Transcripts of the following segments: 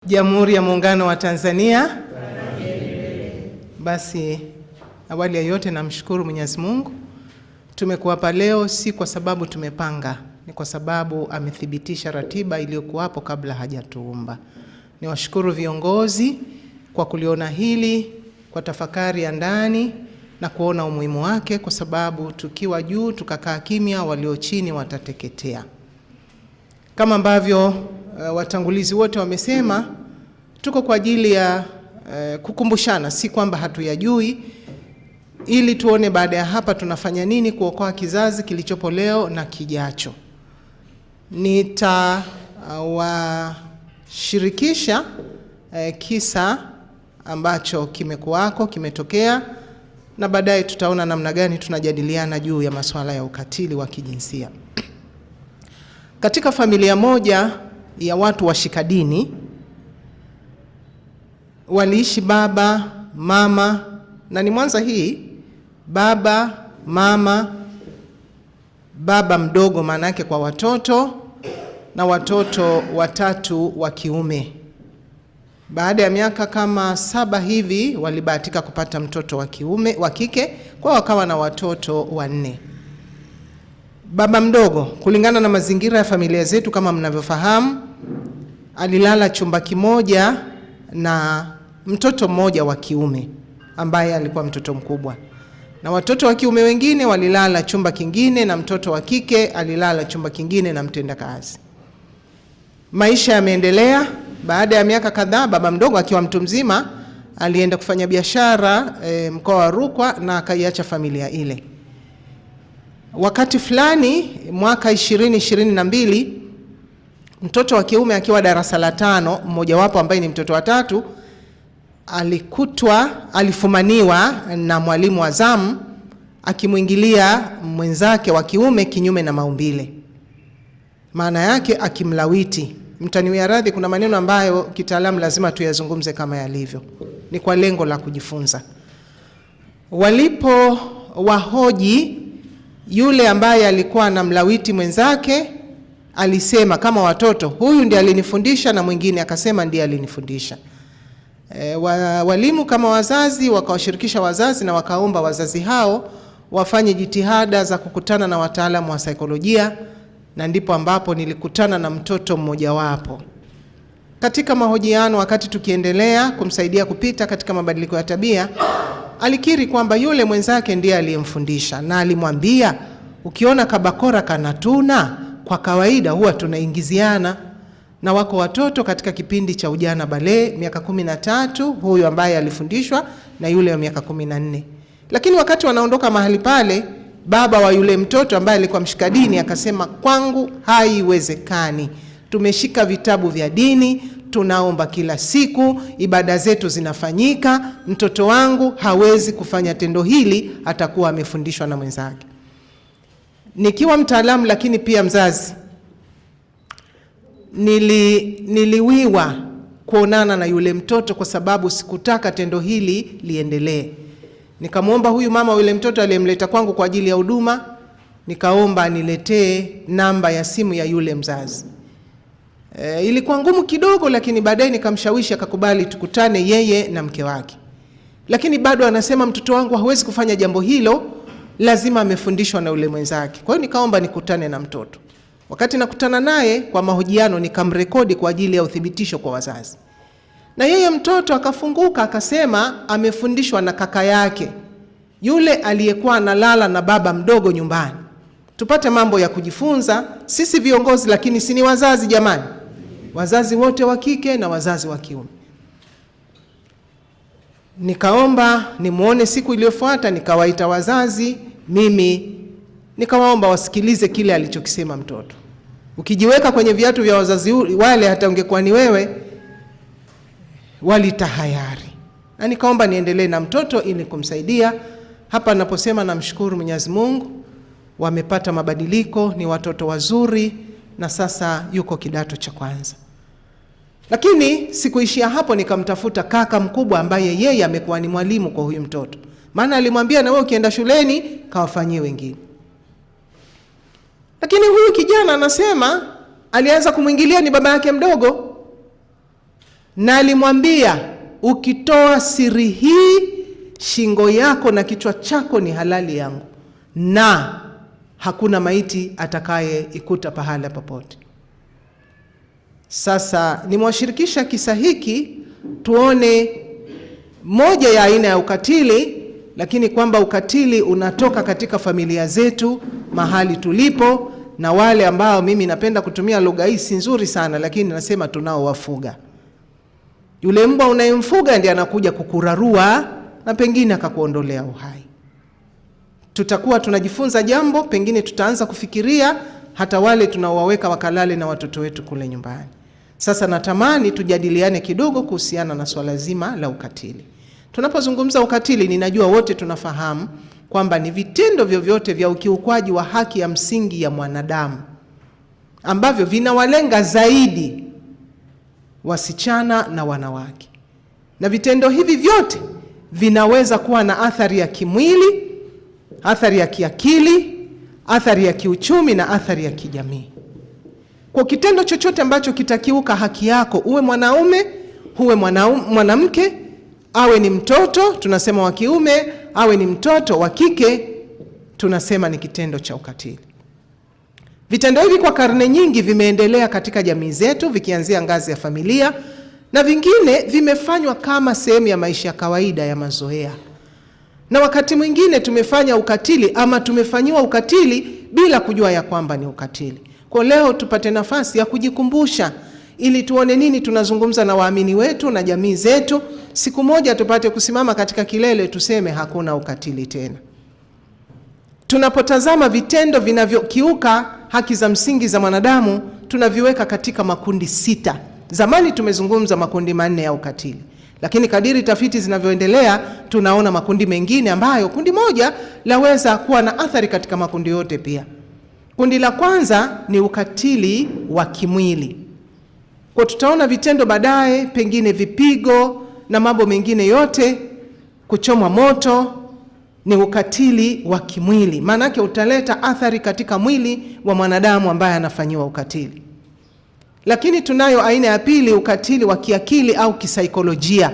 Jamhuri ya Muungano wa Tanzania. Basi awali ya yote namshukuru Mwenyezi Mungu. Tumekuwa hapa leo si kwa sababu tumepanga, ni kwa sababu amethibitisha ratiba iliyokuwapo kabla hajatuumba. Niwashukuru viongozi kwa kuliona hili kwa tafakari ya ndani na kuona umuhimu wake, kwa sababu tukiwa juu tukakaa kimya, walio chini watateketea. Kama ambavyo watangulizi wote wamesema, tuko kwa ajili ya kukumbushana, si kwamba hatuyajui, ili tuone baada ya hapa tunafanya nini kuokoa kizazi kilichopo leo na kijacho. Nitawashirikisha kisa ambacho kimetokea, na baadaye tutaona namna gani tunajadiliana juu ya masuala ya ukatili wa kijinsia. Katika familia moja ya watu washikadini, waliishi baba, mama, na ni Mwanza hii, baba, mama, baba mdogo maana yake kwa watoto, na watoto watatu wa kiume. Baada ya miaka kama 7 hivi walibahatika kupata mtoto wa kike, kwa wakawa na watoto 4. Baba mdogo, kulingana na mazingira ya familia zetu kama mnavyofahamu, alilala chumba kimoja na mtoto mmoja wa kiume ambaye alikuwa mtoto mkubwa, na watoto wa kiume wengine walilala chumba kingine, na mtoto wa kike alilala chumba kingine na mtendakazi. Maisha yameendelea. Baada ya miaka kadhaa, baba mdogo akiwa mtu mzima alienda kufanya biashara mkoa wa Rukwa na akaiacha familia ile. Wakati fulani mwaka 2022, mtoto wa kiume akiwa darasa la 5, mmoja wapo ambaye ni mtoto wa 3, alifumaniwa na mwalimu wa zamu akimwingilia mwenzake wa kiume kinyume na maumbile. Maana yake akimlawiti. Mtaniwia radhi, kuna maneno ambayo kitaalamu lazima tuyazungumze kama yalivyo. Ni kwa lengo la kujifunza. Walipo wahoji, yule ambaye alikuwa anamlawiti mwenzake alisema kama watoto, huyu ndiye alinifundisha, na mwingine akasema ndiye alinifundisha. Walimu kama wazazi wakawashirikisha wazazi na wakaomba wazazi hao wafanye jitihada za kukutana na wataalamu wa saikolojia, na ndipo ambapo nilikutana na mtoto mmoja wapo. Katika mahojiano, wakati tukiendelea kumsaidia kupita katika mabadiliko ya tabia, alikiri kwamba yule mwenzake ndiye aliyemfundisha, na alimwambia, ukiona kabakora kanatuna, kwa kawaida huwa tunaingiziana. Na wako watoto katika kipindi cha ujana bale, miaka 13, huyu ambaye alifundishwa na yule wa miaka 14. Lakini wakati wanaondoka mahali pale, baba wa yule mtoto ambaye alikuwa mshikadini akasema, kwangu haiwezekani. Tumeshika vitabu vya dini, tunaomba kila siku, ibada zetu zinafanyika, mtoto wangu hawezi kufanya tendo hili, atakuwa amefundishwa na mwenzake. Nikiwa mtaalamu lakini pia mzazi, niliwiwa kuonana na yule mtoto kwa sababu sikutaka tendo hili liendelee. Nikamwomba huyu mama yule mtoto aliyemleta kwangu kwa ajili ya huduma, nikaomba niletee namba ya simu ya yule mzazi. Ilikuwa ngumu kidogo, lakini baadaye nikamshawishi akakubali tukutane yeye na mke wake. Lakini bado anasema mtoto wangu hawezi kufanya jambo hilo, lazima amefundishwa na yule mwenzake. Kwa hiyo nikaomba nikutane na mtoto. Wakati nakutana naye kwa mahojiano, nikamrekodi kwa ajili ya uthibitisho kwa wazazi. Na yeye mtoto akafunguka akasema amefundishwa na kaka yake, yule aliyekuwa analala na baba mdogo nyumbani. Tupate mambo ya kujifunza sisi viongozi, lakini si ni wazazi jamani, wazazi wote wa kike na wazazi wa kiume. Nikaomba nimuone siku iliyofuata, nikawaita wazazi, mimi nikawaomba wasikilize kile alichokisema mtoto. Ukijiweka kwenye viatu vya wazazi wale, hata ungekuwa ni wewe, walitahayari. Na nikaomba niendelee na mtoto ili kumsaidia. Hapa naposema namshukuru Mwenyezi Mungu, wamepata mabadiliko, ni watoto wazuri, na sasa yuko kidato cha kwanza. Lakini sikuishia hapo, nikamtafuta kaka mkubwa ambaye yeye amekuwa ni mwalimu kwa huyu mtoto. Maana alimwambia, na wewe ukienda shuleni kawafanyie wengine. Lakini huyu kijana anasema alianza kumwingilia ni baba yake mdogo. na alimwambia, ukitoa siri hii, shingo yako na kichwa chako ni halali yangu, na hakuna maiti atakaye ikuta pahala popote. Sasa nimewashirikisha kisa hiki tuone moja ya aina ya ukatili, lakini kwamba ukatili unatoka katika familia zetu mahali tulipo, na wale ambao mimi napenda kutumia lugha hii si nzuri sana, lakini nasema tunao wafuga. Yule mbwa unayemfuga ndiye anakuja kukurarua na pengine akakuondolea uhai. Tutakuwa tunajifunza jambo, pengine tutaanza kufikiria hata wale tunaowaweka wakalale na watoto wetu kule nyumbani. Sasa natamani tujadiliane kidogo kuhusiana na swala zima la ukatili. Tunapozungumza ukatili, ninajua wote tunafahamu kwamba ni vitendo vyovyote vya ukiukwaji wa haki ya msingi ya mwanadamu ambavyo vinawalenga zaidi wasichana na wanawake. Na vitendo hivi vyote vinaweza kuwa na athari ya kimwili, athari ya kiakili, athari ya kiuchumi na athari ya kijamii. Kwa kitendo chochote ambacho kitakiuka haki yako, uwe mwanaume, uwe mwanamke, awe ni mtoto tunasema wa kiume, awe ni mtoto wa kike, tunasema ni kitendo cha ukatili. Vitendo hivi kwa karne nyingi vimeendelea katika jamii zetu, vikianzia ngazi ya familia, na vingine vimefanywa kama sehemu ya maisha ya kawaida ya mazoea. Na wakati mwingine tumefanya ukatili ama tumefanyiwa ukatili bila kujua ya kwamba ni ukatili. Kwa leo tupate nafasi ya kujikumbusha ili tuone nini tunazungumza na waamini wetu na jamii zetu. Siku moja tupate kusimama katika kilele tuseme hakuna ukatili tena. Tunapotazama vitendo vinavyokiuka haki za msingi za mwanadamu, tunaviweka katika makundi 6. Zamani tumezungumza makundi 4 ya ukatili, lakini kadiri tafiti zinavyoendelea tunaona makundi mengine ambayo kundi moja laweza kuwa na athari katika makundi yote pia. Kundi la kwanza ni ukatili wa kimwili. Kwa tutaona vitendo baadaye, pengine vipigo na mambo mengine yote, kuchomwa moto, ni ukatili wa kimwili. Maana yake utaleta athari katika mwili wa mwanadamu ambaye anafanyiwa ukatili. Lakini tunayo aina ya pili, ukatili wa kiakili au kisaikolojia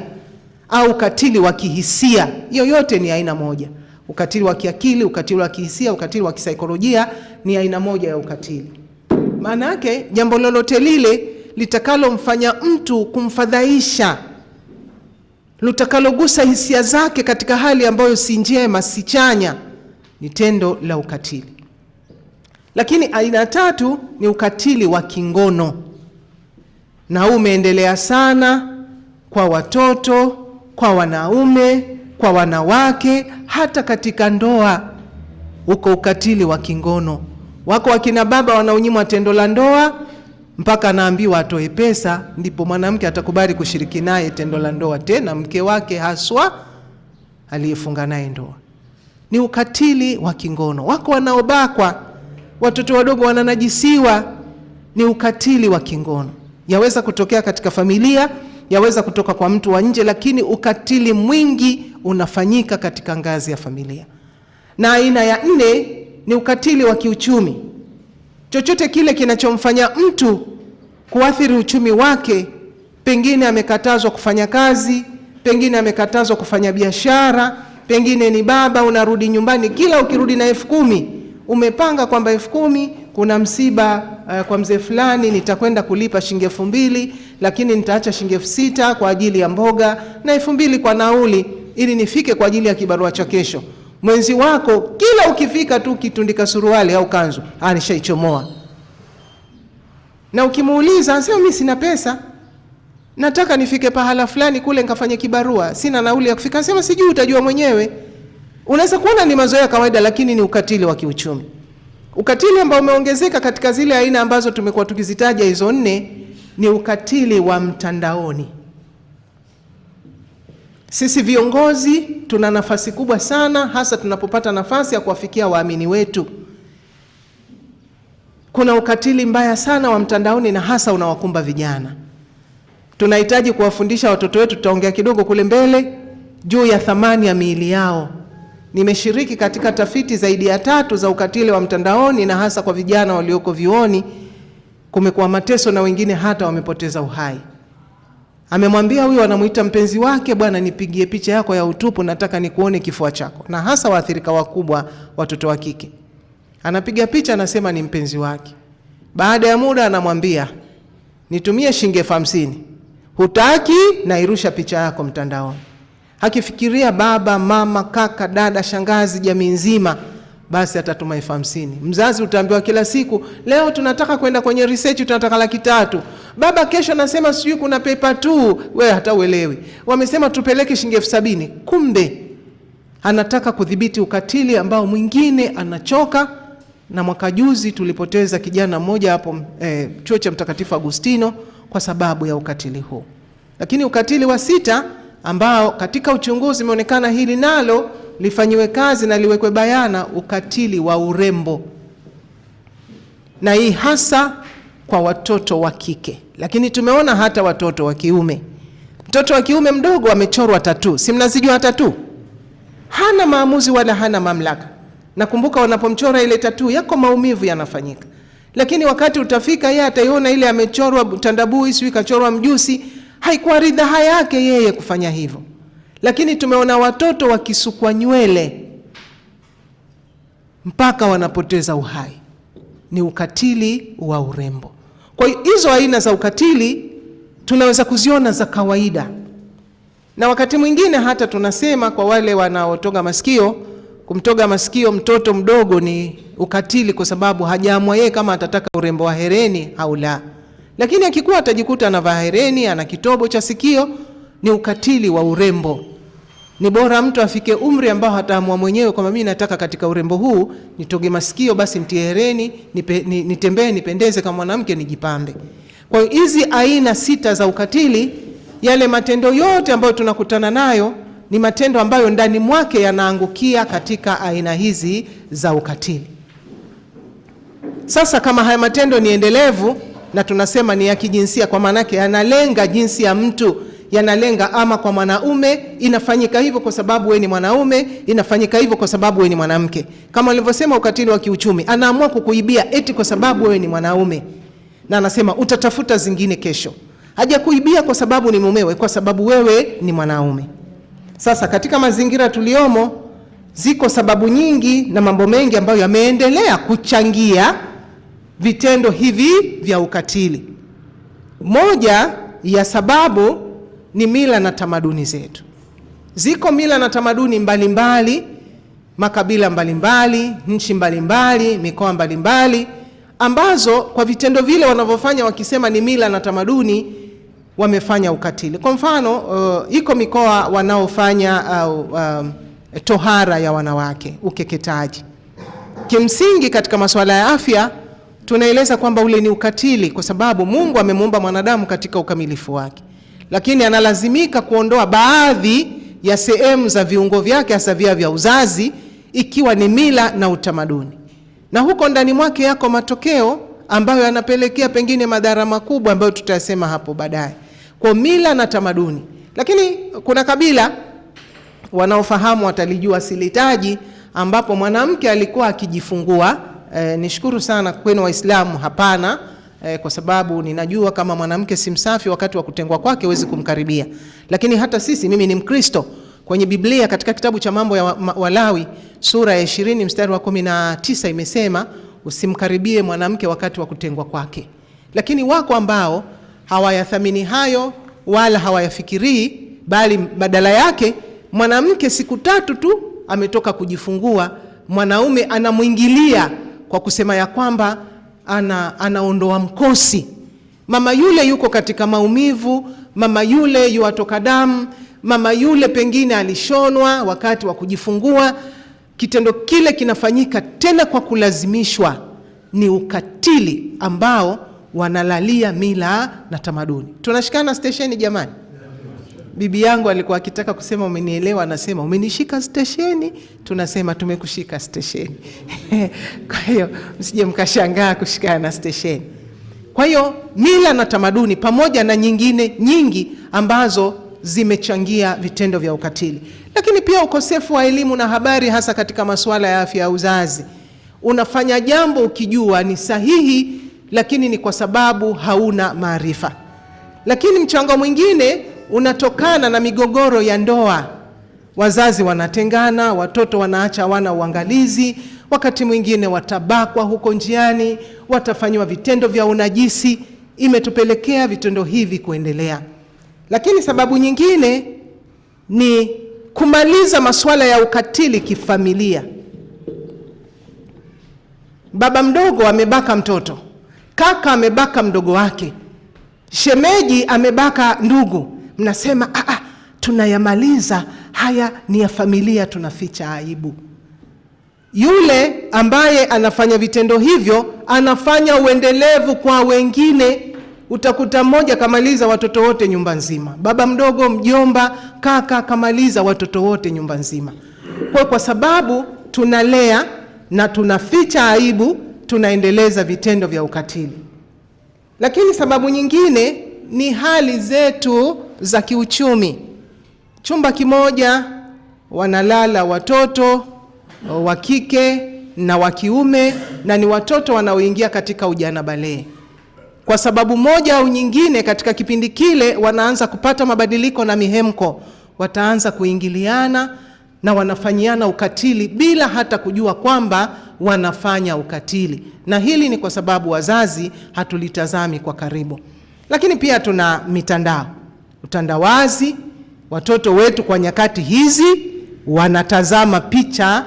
au ukatili wa kihisia. Hiyo yote ni aina moja. Ukatili wa kiakili, ukatili wa kihisia, ukatili wa kisaikolojia ni aina moja ya ukatili. Maana yake jambo lolote lile litakalomfanya mtu kumfadhaisha, litakalogusa hisia zake katika hali ambayo si njema, si chanya, ni tendo la ukatili. Lakini aina tatu ni ukatili wa kingono. Na umeendelea sana kwa watoto, kwa wanaume, kwa wanawake, hata katika ndoa uko ukatili wa kingono. Wako wakina baba wanaonyimwa tendo la ndoa mpaka anaambiwa atoe pesa ndipo mwanamke atakubali kushiriki naye tendo la ndoa, tena mke wake haswa aliyefunga naye ndoa. Ni ukatili wa kingono. Wako wanaobakwa, watoto wadogo wananajisiwa, ni ukatili wa kingono. Yaweza kutokea katika familia, yaweza kutoka kwa mtu wa nje, lakini ukatili mwingi unafanyika katika ngazi ya familia. Na aina ya 4 ni ukatili wa kiuchumi. Chochote kile kinachomfanya mtu kuathiri uchumi wake, pengine amekatazwa kufanya kazi, pengine amekatazwa kufanya biashara, pengine ni baba unarudi nyumbani, kila ukirudi na 10,000 umepanga kwamba 10,000 kuna msiba kwa mzee fulani, nitakwenda kulipa shilingi 2,000, lakini nitaacha shilingi 6,000 kwa ajili ya mboga na 2,000 kwa nauli ili nifike kwa ajili ya kibarua cha kesho. Mwenzi wako kila ukifika tu kitundika suruali au kanzu, nishaichomoa. Na ukimuuliza anasema mimi sina pesa, nataka nifike pahala fulani kule nikafanye kibarua, sina nauli ya kufika. Anasema sijui, utajua mwenyewe. Unaweza kuona ni mazoea kawaida, lakini ni ukatili wa kiuchumi. Ukatili ambao umeongezeka katika zile aina ambazo tumekuwa tukizitaja hizo 4 ni ukatili wa mtandaoni. Sisi viongozi tuna nafasi kubwa sana, hasa tunapopata nafasi ya kuwafikia waamini wetu. Kuna ukatili mbaya sana wa mtandaoni na hasa unawakumba vijana. Tunahitaji kuwafundisha watoto wetu, tutaongea kidogo kule mbele, juu ya thamani ya miili yao. Nimeshiriki katika tafiti zaidi ya 3 za ukatili wa mtandaoni na hasa kwa vijana walioko vyuoni. Kumekuwa mateso na wengine hata wamepoteza uhai. Amemwambia huyu anamuita mpenzi wake, bwana nipigie picha yako ya utupu, nataka nikuone kifua chako. Na hasa waathirika wakubwa watoto wa kike. Anapiga picha, anasema ni mpenzi wake. Baada ya muda anamwambia nitumie shilingi 50. Hutaki, na irusha picha yako mtandaoni. Hakifikiria baba, mama, kaka, dada, shangazi, jamii nzima, basi atatuma 50. Mzazi utaambiwa kila siku, leo tunataka kwenda kwenye research, tunataka 300. Baba kesho anasema sijui kuna paper 2, wewe hata uelewi. Wamesema tupeleke shilingi 70. Kumbe anataka kudhibiti ukatili ambao mwingine anachoka. Na mwaka juzi tulipoteza kijana mmoja hapo chuo cha Mtakatifu Agustino kwa sababu ya ukatili huu. Lakini ukatili wa 6 ambao katika uchunguzi umeonekana hili nalo lifanyiwe kazi na liwekwe bayana, ukatili wa urembo. Na hii hasa kwa watoto wa kike. Lakini tumeona hata watoto wa kiume. Mtoto wa kiume mdogo amechorwa tattoo. Si mnazijua tattoo? Hana maamuzi wala hana mamlaka. Nakumbuka wanapomchora ile tattoo yako maumivu yanafanyika. Lakini wakati utafika yeye ataiona ile amechorwa tandabui, sio kachorwa mjusi, haikuwa ridhaa yake yeye kufanya hivyo. Lakini tumeona watoto wakisukwa nywele mpaka wanapoteza uhai. Ni ukatili wa urembo. Kwa hiyo hizo aina za ukatili tunaweza kuziona za kawaida. Na wakati mwingine hata tunasema kwa wale wanaotoga masikio, kumtoga masikio mtoto mdogo ni ukatili kwa sababu hajaamua yeye kama atataka urembo wa hereni au la. Lakini akikuwa atajikuta anavaa hereni, ana kitobo cha sikio, ni ukatili wa urembo. Ni bora mtu afike umri ambao hataamua mwenyewe kwamba mimi nataka katika urembo huu nitoge masikio, basi nitie hereni, nitembee nipendeze kama mwanamke, nijipambe. Kwa hiyo hizi aina 6 za ukatili, yale matendo yote ambayo tunakutana nayo ni matendo ambayo ndani mwake yanaangukia katika aina hizi za ukatili. Sasa kama haya matendo ni endelevu na tunasema ni ya kijinsia, kwa maana yake yanalenga jinsi ya mtu, yanalenga ama kwa mwanaume, inafanyika hivyo kwa sababu wewe ni mwanaume, inafanyika hivyo kwa sababu wewe ni mwanamke. Kama nilivyosema ukatili wa kiuchumi, anaamua kukuibia eti kwa sababu wewe ni mwanaume. Na anasema utatafuta zingine kesho. Hajakuibia kwa sababu ni mumewe, kwa sababu wewe ni mwanaume. Sasa katika mazingira tuliomo, ziko sababu nyingi na mambo mengi ambayo yameendelea kuchangia vitendo hivi vya ukatili. Moja ya sababu ni mila na tamaduni zetu. Ziko mila na tamaduni mbalimbali, makabila mbalimbali, nchi mbalimbali, mikoa mbalimbali, ambazo kwa vitendo vile wanavyofanya wakisema ni mila na tamaduni, wamefanya ukatili. Kwa mfano, iko mikoa wanaofanya tohara ya wanawake, ukeketaji. Kimsingi katika masuala ya afya tunaeleza kwamba ule ni ukatili kwa sababu Mungu amemuumba mwanadamu katika ukamilifu wake. Lakini analazimika kuondoa baadhi ya sehemu za viungo vyake, hasa vya uzazi, ikiwa ni mila na utamaduni. Na huko ndani mwake yako matokeo ambayo yanapelekea pengine madhara makubwa ambayo tutasema hapo baadaye. Kwa mila na tamaduni. Lakini kuna kabila wanaofahamu watalijua silitaji, ambapo mwanamke alikuwa akijifungua. Nishukuru sana kwenu Waislamu, hapana, kwa sababu ninajua kama mwanamke si msafi wakati wa kutengwa kwake huwezi kumkaribia. Lakini hata sisi, mimi ni Mkristo, kwenye Biblia katika kitabu cha mambo ya Walawi sura ya 20 mstari wa 19 imesema usimkaribie mwanamke wakati wa kutengwa kwake. Lakini wako ambao hawayathamini hayo wala hawayafikirii, bali badala yake mwanamke siku 3 tu ametoka kujifungua, mwanaume anamuingilia kwa kusema ya kwamba anaondoa mkosi. Mama yule yuko katika maumivu, mama yule yuatoka damu, mama yule pengine alishonwa wakati wa kujifungua. Kitendo kile kinafanyika tena kwa kulazimishwa. Ni ukatili ambao wanalalia mila na tamaduni. Tunashikana stesheni jamani. Bibi yangu alikuwa akitaka kusema umenielewa, anasema umenishika stesheni, tunasema tumekushika stesheni. Kwa hiyo msije mkashangaa kushikana na stesheni. Kwa hiyo mila na tamaduni pamoja na nyingine nyingi ambazo zimechangia vitendo vya ukatili. Lakini pia ukosefu wa elimu na habari, hasa katika masuala ya afya ya uzazi. Unafanya jambo ukijua ni sahihi, lakini ni kwa sababu hauna maarifa. Lakini mchango mwingine unatokana na migogoro ya ndoa. Wazazi wanatengana, watoto wanaacha wana uangalizi, wakati mwingine watabakwa huko njiani, watafanywa vitendo vya unajisi. Imetupelekea vitendo hivi kuendelea. Lakini sababu nyingine ni kumaliza masuala ya ukatili kifamilia. Baba mdogo amebaka mtoto, kaka amebaka mdogo wake, shemeji amebaka ndugu. Mnasema tunayamaliza haya, ni ya familia, tunaficha aibu. Yule ambaye anafanya vitendo hivyo anafanya uendelevu kwa wengine. Utakuta mmoja kamaliza watoto wote nyumba nzima, baba mdogo, mjomba, kaka kamaliza watoto wote nyumba nzima. Kwa sababu tunalea na tunaficha aibu, tunaendeleza vitendo vya ukatili. Lakini sababu nyingine ni hali zetu za kiuchumi. Chumba kimoja wanalala watoto wa kike na wa kiume, na ni watoto wanaoingia katika ujana balee. Kwa sababu moja au nyingine, katika kipindi kile wanaanza kupata mabadiliko na mihemko, wataanza kuingiliana na wanafanyiana ukatili bila hata kujua kwamba wanafanya ukatili. Na hili ni kwa sababu wazazi hatulitazami kwa karibu. Lakini pia tuna mitandao, utandawazi. Watoto wetu kwa nyakati hizi wanatazama picha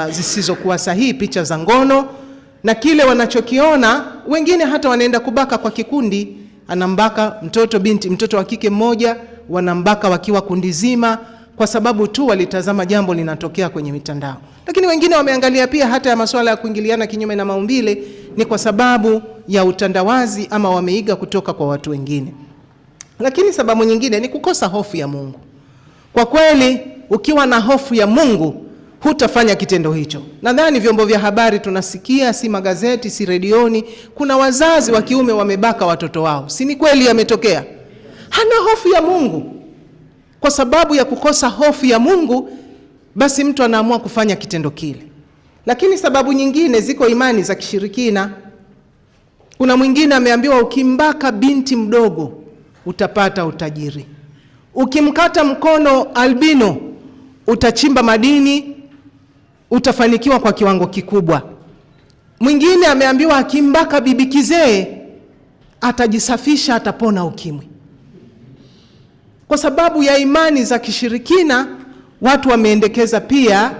zisizokuwa sahihi, picha za ngono, na kile wanachokiona wengine hata wanaenda kubaka kwa kikundi. Anambaka mtoto wa kike mmoja, wanambaka wakiwa kundi zima, kwa sababu tu walitazama jambo linatokea kwenye mitandao. Lakini wengine wameangalia pia hata ya masuala ya kuingiliana kinyume na maumbile, ni kwa sababu ya utandawazi, ama wameiga kutoka kwa watu wengine. Lakini sababu nyingine ni kukosa hofu ya Mungu. Kwa kweli, ukiwa na hofu ya Mungu hutafanya kitendo hicho. Nadhani vyombo vya habari tunasikia, si magazeti, si redioni, kuna wazazi wa kiume wamebaka watoto wao. Si ni kweli yametokea? Hana hofu ya Mungu. Kwa sababu ya kukosa hofu ya Mungu, basi mtu anaamua kufanya kitendo kile. Lakini sababu nyingine ziko imani za kishirikina. Kuna mwingine ameambiwa ukimbaka binti mdogo utapata utajiri. Ukimkata mkono albino utachimba madini, utafanikiwa kwa kiwango kikubwa. Mwingine ameambiwa akimbaka bibi kizee atajisafisha, atapona ukimwi. Kwa sababu ya imani za kishirikina, watu wameendekeza pia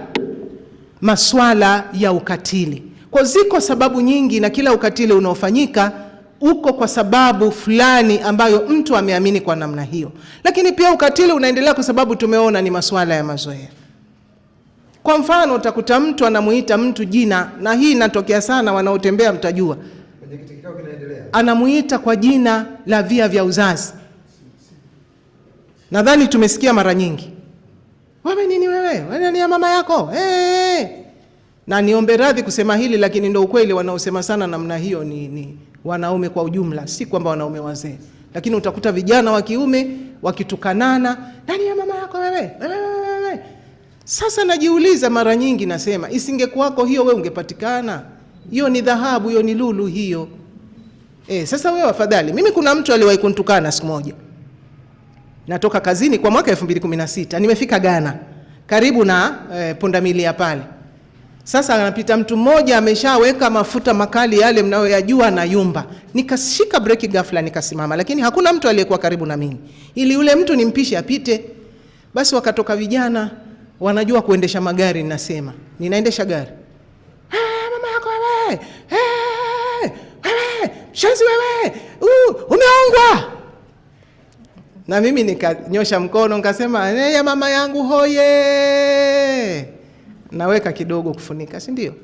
masuala ya ukatili. Kwa ziko sababu nyingi, na kila ukatili unaofanyika uko kwa sababu fulani ambayo mtu ameamini kwa namna hiyo. Lakini pia ukatili unaendelea kwa sababu tumeona ni masuala ya mazoea. Kwa mfano, utakuta mtu anamuita mtu jina, na hii inatokea sana, wanaotembea mtajua. Anamuita kwa jina la via vya uzazi. Nadhani tumesikia mara nyingi. Wewe nini wewe? Wewe ni ya mama yako? Na niombe radhi kusema hili, lakini ndio ukweli. Wanaosema sana namna hiyo ni wanaume kwa ujumla, si kwamba wanaume wazee. Lakini utakuta vijana wa kiume wakitukanana, nani ya mama yako wewe? Sasa najiuliza mara nyingi, nasema isingekuwako hiyo, wewe ungepatikana? Hiyo ni dhahabu, hiyo ni lulu hiyo. Sasa wewe afadhali. Mimi kuna mtu aliwahi kunitukana siku moja. Natoka kazini kwa mwaka 2016, nimefika Ghana karibu na pundamilia pale. Sasa anapita mtu mmoja ameshaweka mafuta makali yale mnayoyajua na yumba. Nikashika breki ghafla, nikasimama, lakini hakuna mtu aliyekuwa karibu na mimi, ili yule mtu nimpishe apite. Basi wakatoka vijana wanajua kuendesha magari. Ninasema ninaendesha gari, mama yako wewe, wewe shenzi wewe, umeongwa. Na mimi nikanyosha mkono nikasema, ya mama yangu hoye, naweka kidogo kufunika, si ndio?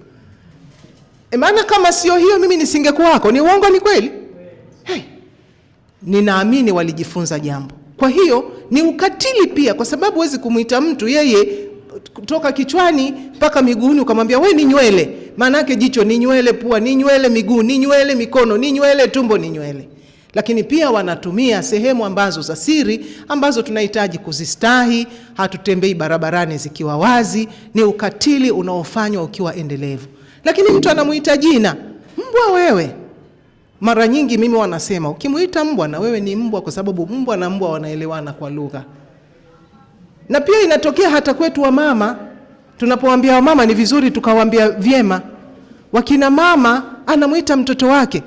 Maana kama sio hiyo mimi nisingekuwako. Ni uongo, ni kweli? Ninaamini walijifunza jambo. Kwa hiyo ni ukatili pia, kwa sababu huwezi kumuita mtu yeye kutoka kichwani mpaka miguuni ukamwambia wewe ni nywele. Maana yake jicho ni nywele, pua ni nywele, miguu ni nywele, mikono ni nywele, tumbo ni nywele. Lakini pia wanatumia sehemu ambazo za siri ambazo tunahitaji kuzistahi. Hatutembei barabarani zikiwa wazi. Ni ukatili unaofanywa ukiwa endelevu. Lakini mtu anamuita jina, mbwa wewe, Mara nyingi mimi wanasema ukimuita mbwa na wewe ni mbwa, kwa sababu mbwa na mbwa wanaelewana kwa lugha. Na pia inatokea hata kwetu wa mama, tunapowaambia wa mama ni vizuri tukawaambia vyema. Wakina mama anamuita mtoto wake,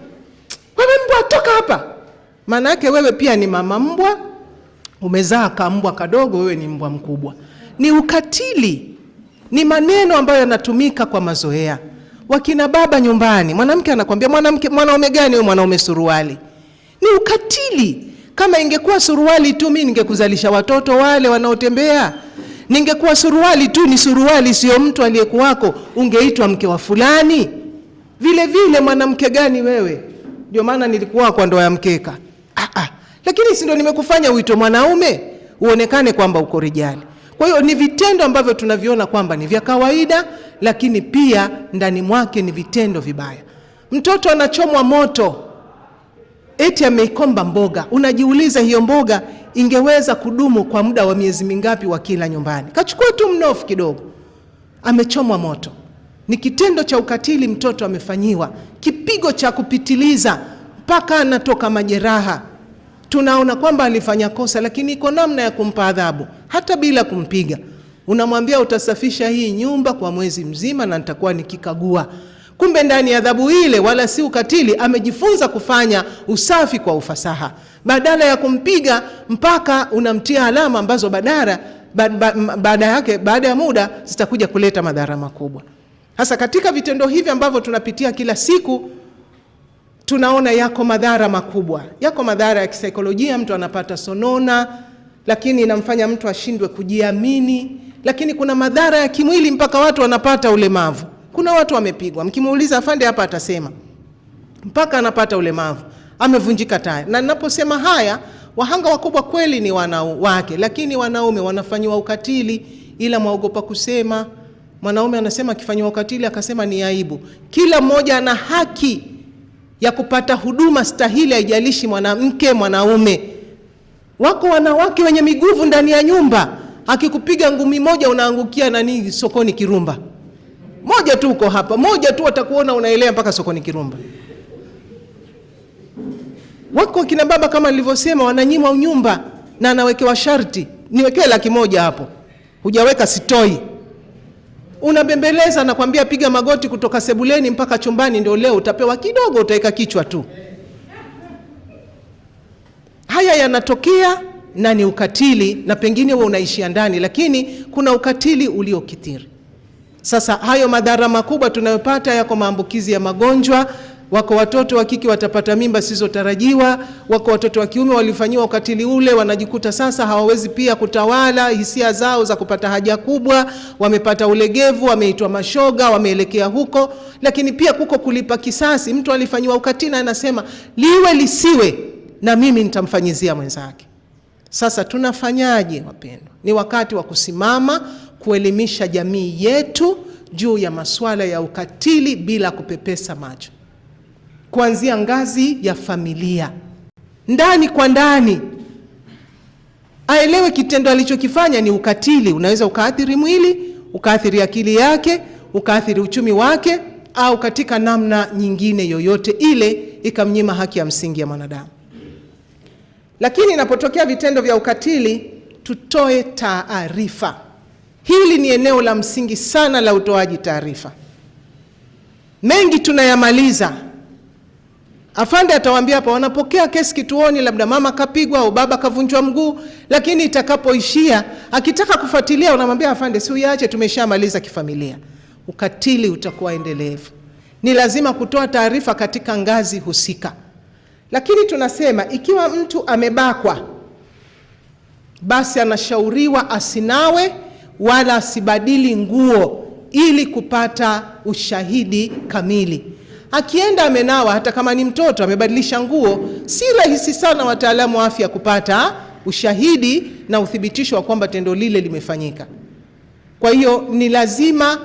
wewe mbwa toka hapa. Maana yake wewe pia ni mama mbwa, umezaa kambwa kadogo, wewe ni mbwa mkubwa. Ni ukatili, ni maneno ambayo yanatumika kwa mazoea. Wakina baba nyumbani, mwanamke anakuambia mwanaume gani wewe, mwanaume suruali. Ni ukatili. Kama ingekuwa suruali tu mimi ningekuzalisha watoto wale wanaotembea. Ningekuwa suruali tu ni suruali, sio mtu aliyekuwako, ungeitwa mke wa fulani. Vile vile mwanamke gani wewe? Ndio maana nilikuwa kwa ndoa ya mkeka. Lakini si ndio nimekufanya uitwe mwanaume, uonekane kwamba uko rijali. Kwa hiyo ni vitendo ambavyo tunaviona kwamba ni vya kawaida, lakini pia ndani mwake ni vitendo vibaya. Mtoto anachomwa moto, eti ameikomba mboga. Unajiuliza hiyo mboga ingeweza kudumu kwa muda wa miezi mingapi wa kila nyumbani? Kachukua tu mnofu kidogo, amechomwa moto. Ni kitendo cha ukatili mtoto amefanyiwa, kipigo cha kupitiliza mpaka anatoka majeraha. Tunaona kwamba alifanya kosa, lakini iko namna ya kumpa adhabu hata bila kumpiga. Unamwambia utasafisha hii nyumba kwa mwezi mzima na nitakuwa nikikagua. Kumbe ndani ya adhabu ile wala si ukatili, amejifunza kufanya usafi kwa ufasaha. Badala ya kumpiga mpaka unamtia alama ambazo baada ya muda zitakuja kuleta madhara makubwa. Hasa katika vitendo hivi ambavyo tunapitia kila siku, tunaona yako madhara makubwa. Yako madhara ya kisaikolojia, mtu anapata sonona, lakini inamfanya mtu ashindwe kujiamini. Lakini kuna madhara ya kimwili, mpaka watu wanapata ulemavu. Kuna watu wamepigwa, mkimuuliza afande hapa atasema mpaka anapata ulemavu, amevunjika taya. Na ninaposema haya, wahanga wakubwa kweli ni wanawake, lakini wanaume wanafanywa ukatili ila mwaogopa kusema. Mwanaume anasema akifanywa ukatili akasema ni aibu. Kila mmoja ana haki ya kupata huduma stahili, haijalishi mwanamke mwanaume. Wako wanawake wenye miguvu ndani ya nyumba, akikupiga ngumi moja unaangukia sokoni Kirumba. Moja tu uko hapa, moja tu atakuona unaelea mpaka sokoni Kirumba. Wako kina baba kama nilivyosema wananyimwa nyumba na anawekewa sharti, niwekee 100,000 hapo. Hujaweka sitoi. Unabembeleza na kwambia piga magoti kutoka sebuleni mpaka chumbani ndio leo utapewa kidogo, utaweka kichwa tu. Haya yanatokea na ni ukatili, na pengine wewe unaishia ndani, lakini kuna ukatili uliokithiri. Sasa hayo madhara makubwa tunayopata yako maambukizi ya magonjwa. Wako watoto wa kike watapata mimba zisizotarajiwa. Wako watoto wa kiume walifanyiwa ukatili ule, wanajikuta sasa hawawezi pia kutawala hisia zao za kupata haja kubwa, wamepata ulegevu, wameitwa mashoga, wameelekea huko. Lakini pia kuko kulipa kisasi. Mtu alifanyiwa ukatili anasema liwe lisiwe na mimi nitamfanyizia mwenzake. Sasa tunafanyaje wapendwa? Ni wakati wa kusimama kuelimisha jamii yetu juu ya masuala ya ukatili bila kupepesa macho. Kuanzia ngazi ya familia, ndani kwa ndani, aelewe kitendo alichokifanya ni ukatili. Unaweza ukaathiri mwili, ukaathiri akili yake, ukaathiri uchumi wake, au katika namna nyingine yoyote ile ikamnyima haki ya msingi ya mwanadamu. Lakini inapotokea vitendo vya ukatili, tutoe taarifa. Hili ni eneo la msingi sana la utoaji taarifa. Mengi tunayamaliza. Afande atawaambia hapa wanapokea kesi kituoni, labda mama kapigwa au baba kavunjwa mguu, lakini itakapoishia akitaka kufuatilia unamwambia afande si uache, tumeshamaliza kifamilia. Ukatili utakuwa endelevu. Ni lazima kutoa taarifa katika ngazi husika. Lakini tunasema ikiwa mtu amebakwa, basi anashauriwa asinawe wala asibadili nguo ili kupata ushahidi kamili. Akienda amenawa, hata kama ni mtoto amebadilisha nguo, si rahisi sana wataalamu wa afya kupata ushahidi na uthibitisho wa kwamba tendo lile limefanyika. Kwa hiyo ni lazima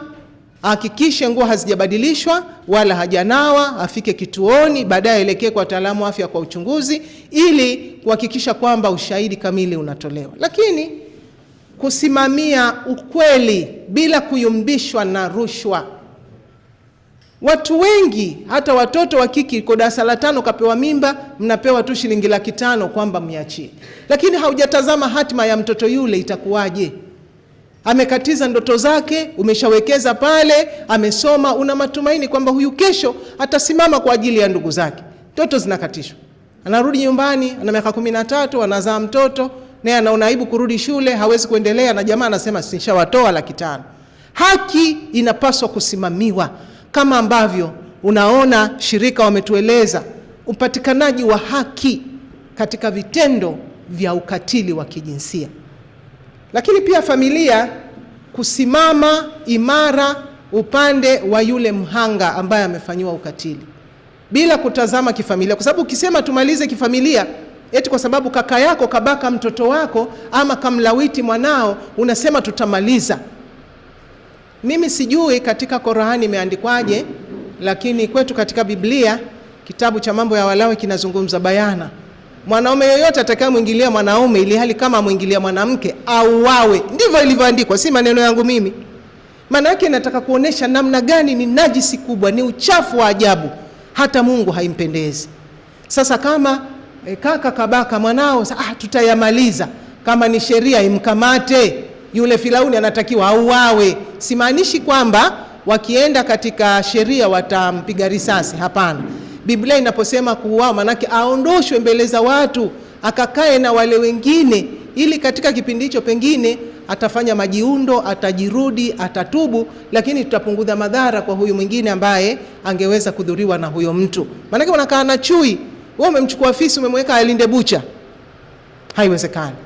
hakikishe nguo hazijabadilishwa wala hajanawa, afike kituoni, baadaye elekee kwa wataalamu wa afya kwa uchunguzi ili kuhakikisha kwamba ushahidi kamili unatolewa. Lakini kusimamia ukweli bila kuyumbishwa na rushwa. Watu wengi, hata watoto wa kike kwa darasa la 5 kapewa mimba, mnapewa tu shilingi 500 kwamba mniachie. Lakini haujatazama hatima ya mtoto yule itakuwaje. Amekatiza ndoto zake, umeshawekeza pale, amesoma, una matumaini kwamba huyu kesho atasimama kwa ajili ya ndugu zake. Ndoto zinakatishwa. Anarudi nyumbani, ana miaka 13, anazaa mtoto, naye anaona aibu kurudi shule, hawezi kuendelea, na jamaa anasema nishawatoa 500. Haki inapaswa kusimamiwa, kama ambavyo unaona shirika wametueleza upatikanaji wa haki katika vitendo vya ukatili wa kijinsia. Lakini pia familia kusimama imara upande wa yule mhanga ambaye amefanyiwa ukatili, bila kutazama kifamilia, kwa sababu ukisema tumalize kifamilia eti kwa sababu kaka yako kabaka mtoto wako ama kamlawiti mwanao unasema tutamaliza. Mimi sijui katika Qur'ani imeandikwaje, lakini kwetu katika Biblia kitabu cha mambo ya Walawi kinazungumza bayana, mwanaume yoyote atakayemwingilia mwanaume ili hali kama amwingilia mwanamke auawe. Ndivyo ilivyoandikwa, si maneno yangu mimi. Maana yake nataka kuonesha namna gani ni najisi kubwa, ni uchafu wa ajabu, hata Mungu haimpendezi. Sasa kama kaka kabaka mwanao, tutayamaliza, kama ni sheria imkamate yule Firauni, anatakiwa auawe. Simaanishi kwamba wakienda katika sheria watampiga risasi, hapana. Biblia inaposema kuuawa manake aondoshwe mbele za watu, akakae na wale wengine, ili katika kipindi hicho pengine atafanya majiundo, atajirudi, atatubu, lakini tutapunguza madhara kwa huyu mwingine ambaye angeweza kudhuriwa na huyo mtu. Manake unakaa na chui, wewe umemchukua fisi umemweka alinde bucha, haiwezekani.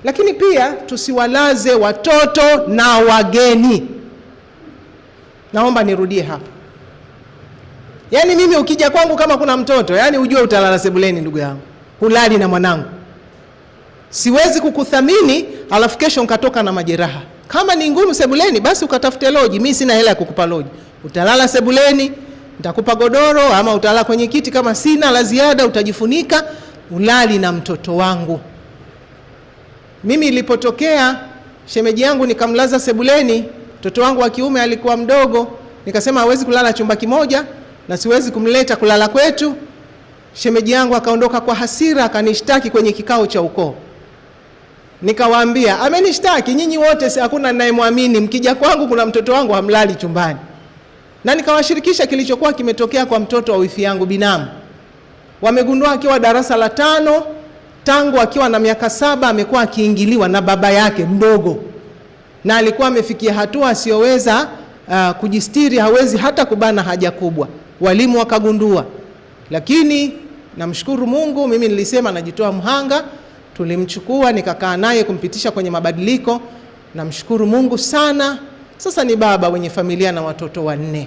Lakini pia tusiwalaze watoto na wageni. Naomba nirudie hapa. Yaani mimi ukija kwangu kama kuna mtoto, yaani ujue utalala sebuleni ndugu yangu. Hulali na mwanangu. Siwezi kukuthamini alafu kesho ukatoka na majeraha. Kama ni ngumu sebuleni basi ukatafute loji. Mimi sina hela ya kukupa loji. Utalala sebuleni, nitakupa godoro ama utalala kwenye kiti, kama sina la ziada utajifunika, ulali na mtoto wangu. Mimi ilipotokea shemeji yangu nikamlaza sebuleni, mtoto wangu wa kiume alikuwa mdogo, nikasema hawezi kulala chumba kimoja na siwezi kumleta kulala kwetu. Shemeji yangu akaondoka kwa hasira, akanishtaki kwenye kikao cha ukoo. Nikawaambia, amenishtaki nyinyi wote, hakuna ninayemwamini, mkija kwangu kuna mtoto wangu hamlali chumbani. Na nikawashirikisha kilichokuwa kimetokea kwa mtoto wa wifi yangu binamu. Wamegundua akiwa darasa la 5, tangu akiwa na miaka 7 amekuwa akiingiliwa na baba yake mdogo. Na alikuwa amefikia hatua asiyoweza kujistiri, hawezi hata kubana haja kubwa. Walimu wakagundua. Lakini namshukuru Mungu, mimi nilisema najitoa mhanga, tulimchukua nikakaa naye kumpitisha kwenye mabadiliko. Namshukuru Mungu sana. Sasa ni baba wenye familia na watoto 4.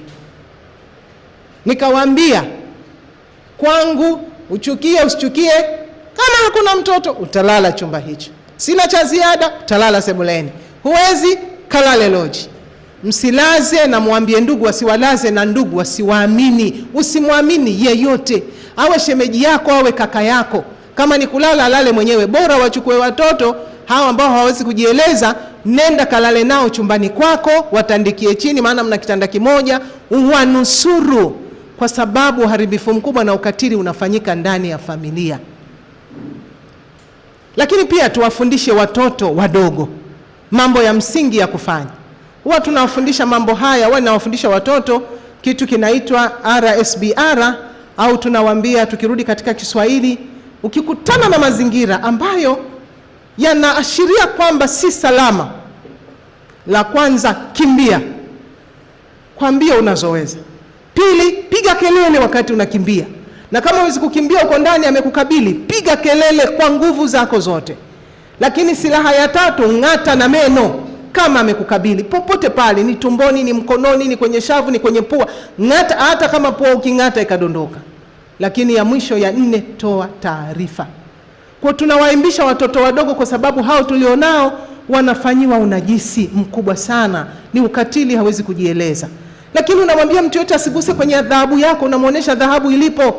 Nikawaambia, kwangu uchukie usichukie, kama hakuna mtoto utalala chumba hicho. Sina cha ziada, utalala sebuleni. Huwezi, kalale loji. Msilaze, na muambie ndugu wasiwalaze, na ndugu wasiwaamini. Usimwamini yeyote, awe shemeji yako awe kaka yako. Kama ni kulala alale mwenyewe, bora wachukue watoto hao ambao hawawezi kujieleza, nenda kalale nao chumbani kwako, watandikie chini, maana mna kitanda kimoja, uwanusuru, kwa sababu uharibifu mkubwa na ukatili unafanyika ndani ya familia. Lakini pia tuwafundishe watoto wadogo mambo ya msingi ya kufanya. Huwa tunawafundisha mambo haya, huwa tunawafundisha watoto kitu kinaitwa RSBR, au tunawaambia, tukirudi katika Kiswahili, ukikutana na mazingira ambayo yanaashiria kwamba si salama, la kwanza kimbia kwa mbio unazoweza. Pili, piga kelele wakati unakimbia. Na kama huwezi kukimbia uko ndani amekukabili, piga kelele kwa nguvu zako zote. Lakini silaha ya tatu, ng'ata na meno kama amekukabili. Popote pale, ni tumboni, ni mkononi, ni kwenye shavu, ni kwenye pua. Ng'ata, hata kama pua uking'ata ikadondoka. Lakini ya mwisho ya 4, toa taarifa. Kwa tunawaimbisha watoto wadogo kwa sababu hao tulionao wanafanyiwa unajisi mkubwa sana. Ni ukatili, hawezi kujieleza. Lakini unamwambia mtu yote asiguse kwenye dhahabu yako, unamuonesha dhahabu ilipo.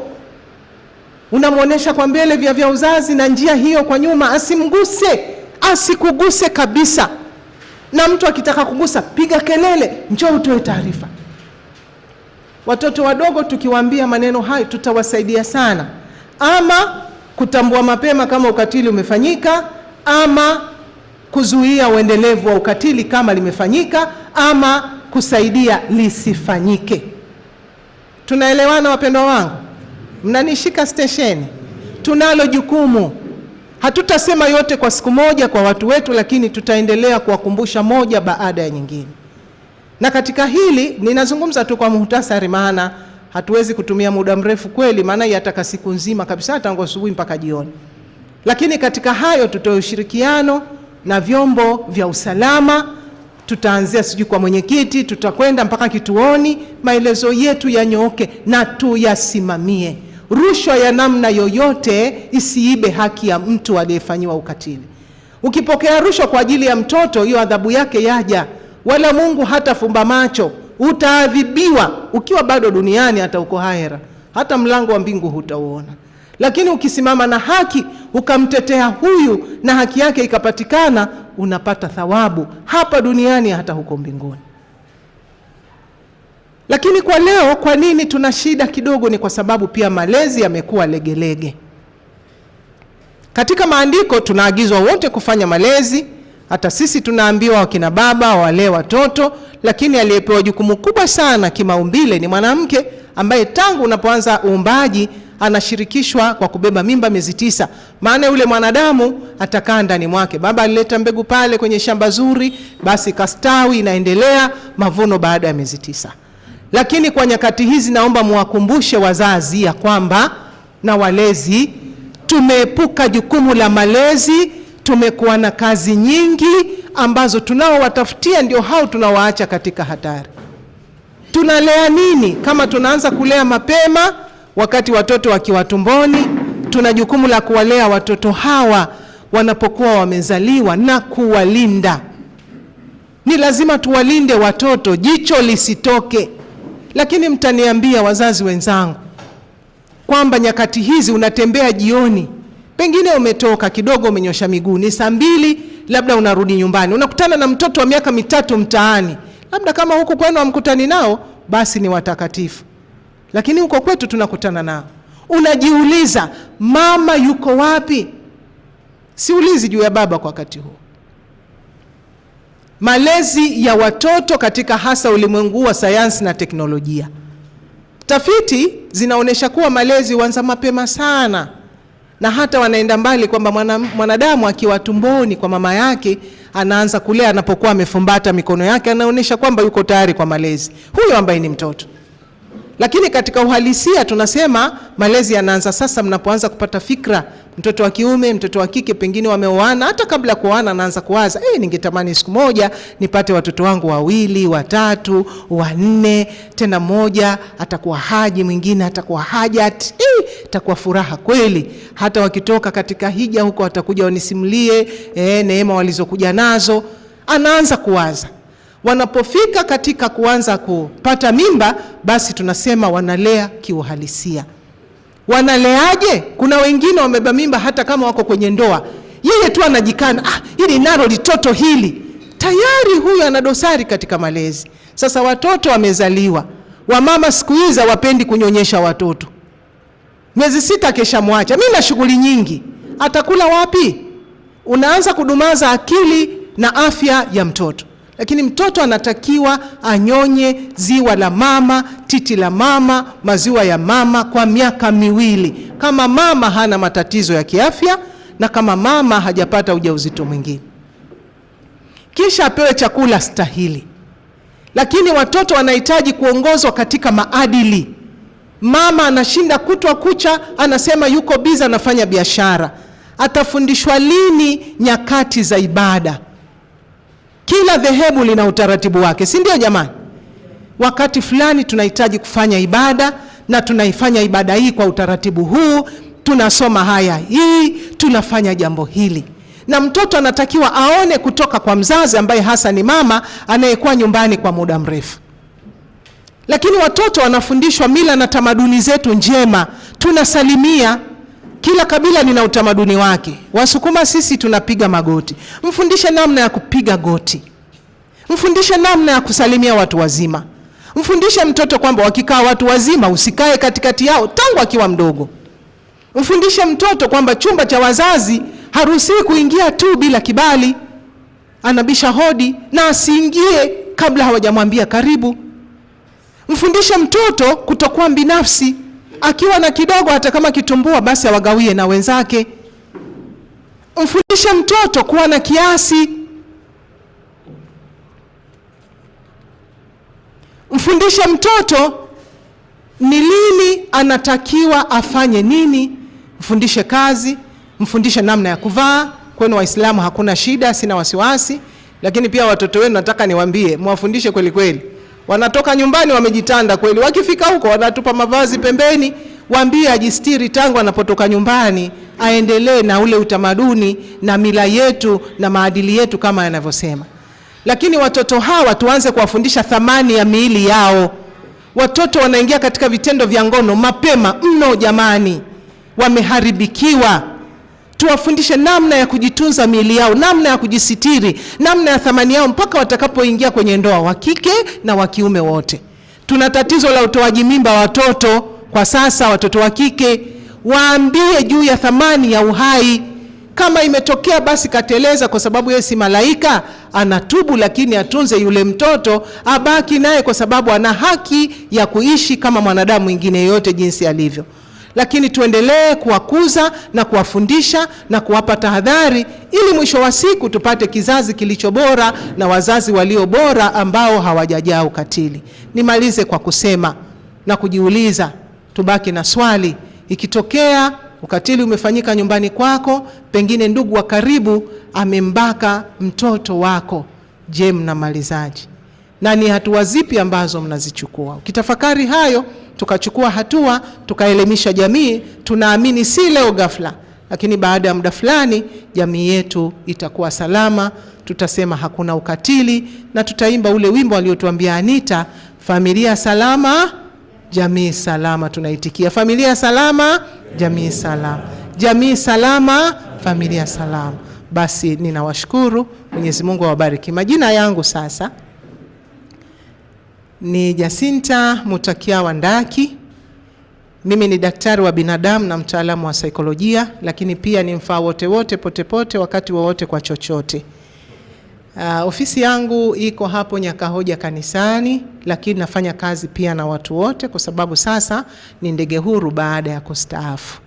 Unamuonesha kwa mbele vya uzazi na njia hiyo kwa nyuma, asimguse, asikuguse kabisa. Na mtu akitaka kugusa, piga kelele, njoo utoe taarifa. Watoto wadogo tukiwaambia maneno hayo tutawasaidia sana, ama kutambua mapema kama ukatili umefanyika, ama kuzuia uendelevu wa ukatili kama limefanyika, ama kusaidia lisifanyike. Tunaelewana wapendwa wangu? Mnanishika stesheni? Tunalo jukumu. Hatutasema yote kwa siku moja kwa watu wetu, lakini tutaendelea kuwakumbusha moja baada ya nyingine. Na katika hili ninazungumza tu kwa muhtasari, maana hatuwezi kutumia muda mrefu kweli, maana yataka siku nzima kabisa tangu asubuhi mpaka jioni. Lakini katika hayo tutoe ushirikiano na vyombo vya usalama. Tutaanzia sijui kwa mwenyekiti, tutakwenda mpaka kituoni, maelezo yetu yanyooke na tuyasimamie. Rushwa ya namna yoyote isiibe haki ya mtu aliyefanyiwa ukatili. Ukipokea rushwa kwa ajili ya mtoto, hiyo adhabu yake yaja, wala Mungu hata fumba macho, utaadhibiwa ukiwa bado duniani, hata uko ahera, hata mlango wa mbingu hutauona. Lakini ukisimama na haki, ukamtetea huyu na haki yake ikapatikana, unapata thawabu hapa duniani hata huko mbinguni. Lakini kwa leo, kwa nini tuna shida kidogo? Ni kwa sababu pia malezi yamekuwa legelege. Katika maandiko tunaagizwa wote kufanya malezi, hata sisi tunaambiwa wakina baba walee watoto, lakini aliyepewa jukumu kubwa sana kimaumbile ni mwanamke, ambaye tangu unapoanza uumbaji anashirikishwa kwa kubeba mimba miezi 9. Maana yule mwanadamu atakaa ndani mwake. Baba alileta mbegu pale kwenye shamba zuri, basi kastawi, inaendelea mavuno baada ya miezi 9. Lakini kwa nyakati hizi naomba muwakumbushe wazazi ya kwamba na walezi, tumeepuka jukumu la malezi. Tumekuwa na kazi nyingi ambazo tunaowatafutia ndio hao tunawaacha katika hatari. Tunalea nini kama tunaanza kulea mapema wakati watoto wakiwa tumboni? Tuna jukumu la kuwalea watoto hawa wanapokuwa wamezaliwa na kuwalinda. Ni lazima tuwalinde watoto, jicho lisitoke. Lakini mtaniambia wazazi wenzangu kwamba nyakati hizi unatembea jioni, pengine umetoka kidogo, umenyosha miguu, ni saa 2 labda unarudi nyumbani, unakutana na mtoto wa miaka 3 mtaani. Labda kama huku kwenu hamkutani nao, basi ni watakatifu, lakini huko kwetu tunakutana nao. Unajiuliza, mama yuko wapi? Siulizi juu ya baba kwa wakati huu. Malezi ya watoto katika hasa ulimwengu wa sayansi na teknolojia. Tafiti zinaonesha kuwa malezi huanza mapema sana, na hata wanaenda mbali kwamba mwanadamu akiwa tumboni kwa mama yake anaanza kulea anapokuwa amefumbata mikono yake, anaonesha kwamba yuko tayari kwa malezi, huyo ambaye ni mtoto. Lakini katika uhalisia tunasema malezi yanaanza sasa mnapoanza kupata fikra. Mtoto wa kiume, mtoto wa kike pengine wameoana, hata kabla kuoana anaanza kuwaza, ningetamani siku moja nipate watoto wangu 2, 3, 4, tena mmoja atakuwa haji, mwingine atakuwa hajat. Itakuwa furaha kweli. Hata wakitoka katika hija huko watakuja wanisimulie neema walizokuja nazo. Anaanza kuwaza. Wanapofika katika kuanza kupata mimba, basi tunasema wanalea kiuhalisia. Wanaleaje? Kuna wengine wamebeba mimba hata kama wako kwenye ndoa. Yeye tu anajikana, hili nalo litoto hili. Tayari huyu ana dosari katika malezi. Sasa watoto wamezaliwa. Wamama siku hizi wapendi kunyonyesha watoto. Miezi 6 kesha mwacha. Mimi na shughuli nyingi. Atakula wapi? Unaanza kudumaza akili na afya ya mtoto. Lakini mtoto anatakiwa anyonye ziwa la mama, titi la mama, maziwa ya mama kwa miaka 2. Kama mama hana matatizo ya kiafya na kama mama hajapata ujauzito mwingine. Kisha apewe chakula stahili. Lakini watoto wanahitaji kuongozwa katika maadili. Mama anashinda kutwa kucha, anasema yuko biza anafanya biashara. Atafundishwa lini nyakati za ibada? Kila dhehebu lina utaratibu wake, si ndio jamani? Wakati fulani tunahitaji kufanya ibada na tunaifanya ibada hii kwa utaratibu huu, tunasoma haya hii, tunafanya jambo hili. Na mtoto anatakiwa aone kutoka kwa mzazi ambaye hasa ni mama anayekuwa nyumbani kwa muda mrefu. Lakini watoto wanafundishwa mila na tamaduni zetu njema. Tunasalimia, kila kabila lina utamaduni wake. Wasukuma sisi tunapiga magoti. Mfundishe namna ya kupiga goti. Mfundishe namna ya kusalimia watu wazima. Mfundishe mtoto kwamba wakikaa watu wazima usikae katikati yao tangu akiwa mdogo. Mfundishe mtoto kwamba chumba cha wazazi haruhusiwi kuingia tu bila kibali. Anabisha hodi na asiingie kabla hawajamwambia karibu. Mfundishe mtoto kutokuwa binafsi. Akiwa na kidogo hata kama kitumbua basi awagawie na wenzake. Mfundishe mtoto kuwa na kiasi. Mfundishe mtoto ni lini anatakiwa afanye nini. Mfundishe kazi, mfundishe namna ya kuvaa. Kwenu Waislamu hakuna shida, sina wasiwasi, lakini pia watoto wenu nataka niwaambie, mwafundishe kweli kweli. Wanatoka nyumbani wamejitanda kweli, wakifika huko wanatupa mavazi pembeni, waambie ajistiri tangu anapotoka nyumbani, aendelee na ule utamaduni na mila yetu na maadili yetu kama yanavyosema. Lakini watoto hawa tuanze kuwafundisha thamani ya miili yao. Watoto wanaingia katika vitendo vya ngono mapema mno jamani, wameharibikiwa. Tuwafundishe namna ya kujitunza miili yao, namna ya kujisitiri, namna ya thamani yao mpaka watakapoingia kwenye ndoa, wa kike na wa kiume wote. Tuna tatizo la utoaji mimba watoto kwa sasa, watoto wa kike. Waambie juu ya thamani ya uhai. Kama imetokea basi kateleza kwa sababu yeye si malaika, anatubu, lakini atunze yule mtoto, abaki naye kwa sababu ana haki ya kuishi kama mwanadamu mwingine yote jinsi alivyo. Lakini tuendelee kuwakuza na kuwafundisha na kuwapa tahadhari ili mwisho wa siku tupate kizazi kilicho bora na wazazi walio bora ambao hawajajaa ukatili. Nimalize kwa kusema na kujiuliza, tubaki na swali, ikitokea ukatili umefanyika nyumbani kwako, pengine ndugu wa karibu amembaka mtoto wako, je, mnamalizaje? Na ni hatua zipi ambazo mnazichukua? Ukitafakari hayo, tukachukua hatua, tukaelimisha jamii, tunaamini si leo ghafla, lakini baada ya muda fulani jamii yetu itakuwa salama, tutasema hakuna ukatili, na tutaimba ule wimbo aliotuambia Anita, familia salama, jamii salama. Tunaitikia familia salama, jamii salama. Jamii salama, familia salama. Basi ninawashukuru, Mwenyezi Mungu awabariki. Majina yangu sasa ni Jacinta Mutakia Wandaki. Mimi ni daktari wa binadamu na mtaalamu wa saikolojia, lakini pia ni mfaa wote wote pote pote wakati wowote kwa chochote. Ofisi yangu iko hapo Nyakahoja kanisani, lakini nafanya kazi pia na watu wote kwa sababu sasa ni ndege huru baada ya kustaafu.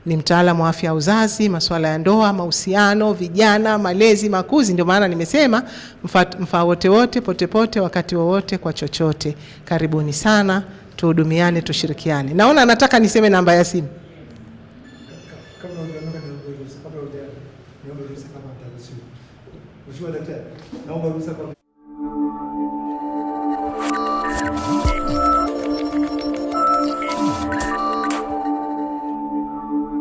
Ni mtaalamu wa afya ya uzazi, masuala ya ndoa, mahusiano, vijana, malezi, makuzi. Ndio maana nimesema mfaa wote wote pote pote wakati wowote kwa chochote. Karibuni sana, tuhudumiane, tushirikiane. Naona nataka niseme namba ya simu. Naomba ruhusa.